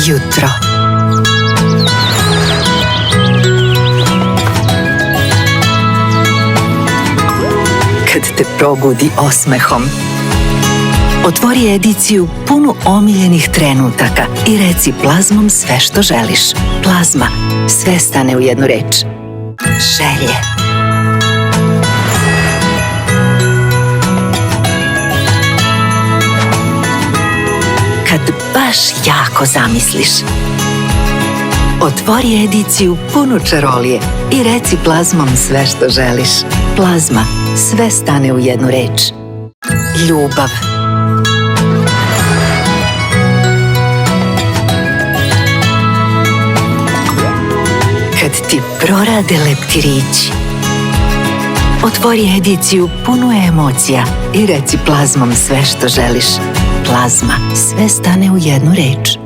jutro. Kad te probudi osmehom. Otvori ediciju punu omiljenih trenutaka i reci Plazmom sve što želiš. Plazma, sve stane u jednu reč. Želje. Kad baš jako zamisliš. Otvori ediciju punu čarolije i reci Plazmom sve što želiš. Plazma, sve stane u jednu reč. Ljubav. Kad ti prorade leptirići. Otvori ediciju punu emocija i reci Plazmom sve što želiš. Plazma, sve stane u jednu reč.